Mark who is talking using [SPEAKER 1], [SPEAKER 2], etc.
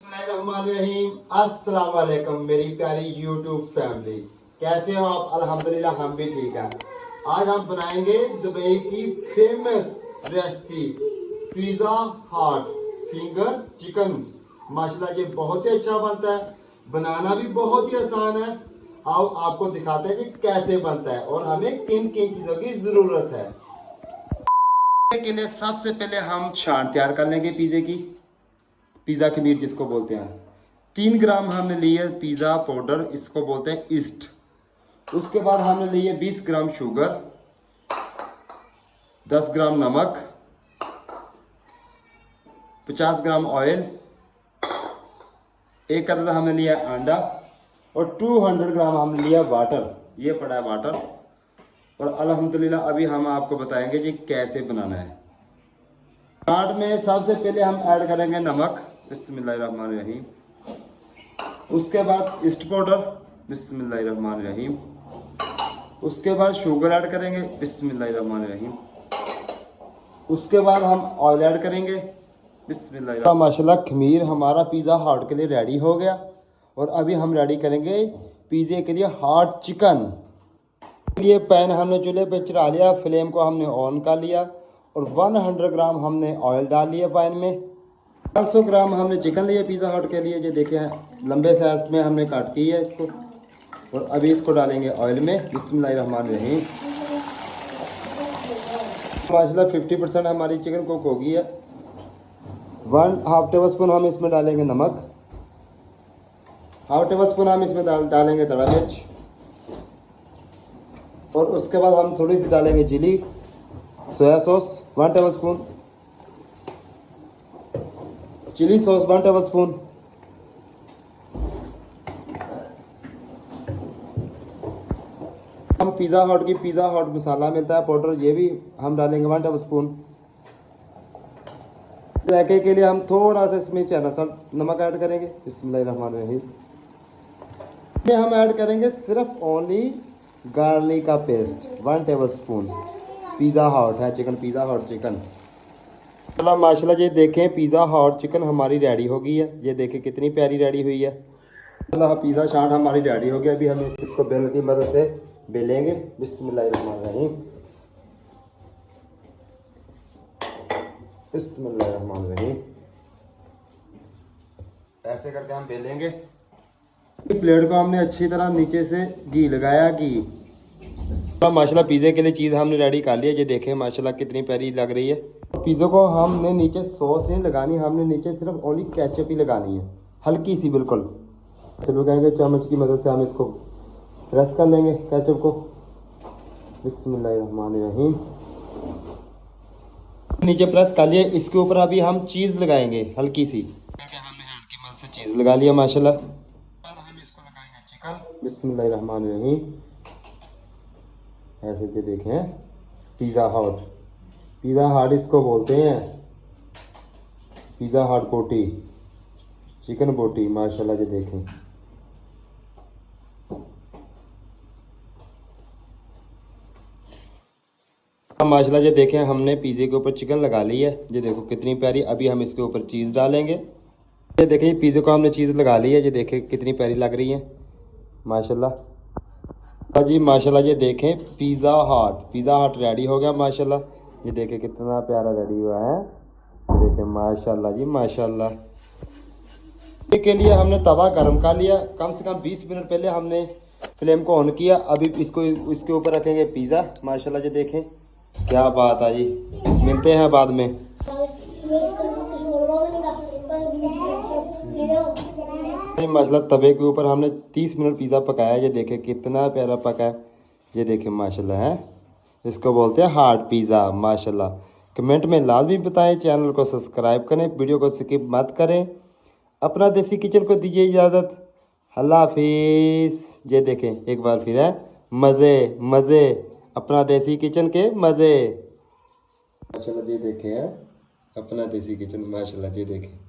[SPEAKER 1] रहीम अस्सलाम वालेकुम मेरी प्यारी यूट्यूब फैमिली, कैसे हो आप? अल्हम्दुलिल्लाह हम भी ठीक हैं। आज हम बनाएंगे दुबई की फेमस रेसिपी पिज़्ज़ा हट फिंगर चिकन। माशाल्लाह ये बहुत ही अच्छा बनता है, बनाना भी बहुत ही आसान है। आओ आपको दिखाते हैं कि कैसे बनता है और हमें किन किन चीज़ों की ज़रूरत है। के लिए सबसे पहले हम छान तैयार कर लेंगे पिज़्ज़े की, पिज़्ज़ा खमीर जिसको बोलते हैं। 3 ग्राम हमने लिए पिज़्ज़ा पाउडर, इसको बोलते हैं ईस्ट। उसके बाद हमने लिए 20 ग्राम शुगर, 10 ग्राम नमक, 50 ग्राम ऑयल, एक अदद हमने लिया अंडा और 200 ग्राम हमने लिया वाटर। ये पड़ा है वाटर। और अल्हम्दुलिल्लाह अभी हम आपको बताएंगे जी कैसे बनाना है। स्टार्ट में सबसे पहले हम ऐड करेंगे नमक, बिस्मिल्लाहिर्रहमानिर्रहीम। उसके बाद ईस्ट पाउडर, बिस्मिल्लाहिर्रहमानिर्रहीम। उसके बाद शुगर ऐड करेंगे, बिस्मिल्लाहिर्रहमानिर्रहीम। उसके बाद हम ऑयल ऐड करेंगे, बिस्मिल्लाह। माशाल्लाह खमीर हमारा पिज़्ज़ा हट के लिए रेडी हो गया। और अभी हम रेडी करेंगे पिज़्ज़े के लिए हॉट चिकन। ये पैन हमने चूल्हे पे चढ़ा लिया, फ्लेम को हमने ऑन कर लिया और 100 ग्राम हमने ऑयल डाल लिया पैन में। 400 ग्राम हमने चिकन लिया पिज़्ज़ा हट के लिए, ये देखें लंबे साइज में हमने काट की है इसको। और अभी इसको डालेंगे ऑयल में, बिस्मिल्लाहिर्रहमानिर्रहीम। माशाल्लाह 50% हमारी चिकन कुक हो गई है। 1/2 टेबल स्पून हम इसमें डालेंगे नमक, 1/2 टेबल स्पून हम इसमें डालेंगे दड़ा मिर्च। और उसके बाद हम थोड़ी सी डालेंगे chilli soya sauce 1 tablespoon, chilli sauce 1 tablespoon. हम पिज़्ज़ा हट की पिज़्ज़ा हट मसाला मिलता है पाउडर, ये भी हम डालेंगे 1 टेबल स्पून। जायके के लिए हम थोड़ा सा इसमें चना सॉल्ट नमक ऐड करेंगे, बिस्मिल्लाहिर्रहमानिर्रहीम। इसमें हम ऐड करेंगे सिर्फ ओनली गार्लिक का पेस्ट 1 टेबल स्पून। पिज़्ज़ा हट है चिकन, पिज़्ज़ा हट चिकन। माशाल्लाह ये देखें पिज़्ज़ा हट चिकन हमारी रेडी हो गई है। ये देखें कितनी प्यारी रेडी हुई है। पिज़्ज़ा चाट हमारी रेडी हो गया। अभी हम इसको बेलन की मदद से बेलेंगे, बिस्मिल्लाहिर्रहमानिर्रहीम, बिस्मिल्लाहिर्रहमानिर्रहीम। ऐसे करके हम बेलेंगे। प्लेट को हमने अच्छी तरह नीचे से घी लगाया, घी। माशाल्लाह पिज़्ज़े के लिए चीज़ हमने रेडी कर लिया। ये देखें माशाल्लाह कितनी प्यारी लग रही है। पिज़्ज़े को हमने नीचे सॉस नहीं लगानी, हमने नीचे सिर्फ ओनली केचप ही लगानी है, हल्की सी बिल्कुल। चलो कहेंगे चम्मच की मदद से हम इसको प्रेस कर लेंगे केचप को, बिस्मिल्लाहिर्रहमानिर्रहीम। नीचे प्रेस कर लिए। इसके ऊपर अभी हम चीज़ लगाएंगे हल्की सी। हमने हैंड की मदद से चीज़ लगा लिया माशाल्लाह। हम इसको लगाएंगे चिकन, बिस्मिल्लाहिर्रहमानिर्रहीम। ऐसे से देखें पिज़्ज़ा हट, पिज़्ज़ा हट इसको बोलते हैं, पिज़्ज़ा हट बोटी, चिकन बोटी। माशाल्लाह ये देखें माशाल्लाह ये देखें हमने पिज़्ज़े के ऊपर चिकन लगा ली है। ये देखो कितनी प्यारी। अभी हम इसके ऊपर चीज़ डालेंगे। ये देखें पिज़्ज़े को हमने चीज़ लगा ली है। ये देखें कितनी प्यारी लग रही है माशाल्लाह जी। माशाल्लाह ये देखें पिज़्ज़ा हट रेडी हो गया माशाल्लाह। ये देखें कितना प्यारा रेडी हुआ है। ये देखें माशाल्लाह जी माशाल्लाह। के लिए हमने तवा गर्म कर लिया। कम से कम 20 मिनट पहले हमने फ्लेम को ऑन किया। अभी इसको इसके ऊपर रखेंगे पिज़्ज़ा। माशाल्लाह ये देखें क्या बात है जी। मिलते हैं बाद में। मतलब तवे के ऊपर हमने 30 मिनट पिज़्ज़ा पकाया। ये देखें कितना प्यारा पका है। ये देखें माशाल्लाह है, इसको बोलते हैं हार्ड पिज़्ज़ा माशाल्लाह। कमेंट में लाजमी बताएं, चैनल को सब्सक्राइब करें, वीडियो को स्किप मत करें। अपना देसी किचन को दीजिए इजाज़त। अल्लाह हाफिज़। ये देखें एक बार फिर है, मज़े मज़े, अपना देसी किचन के मज़े। माशाल्लाह ये देखें अपना देसी किचन माशाल्लाह ये देखें।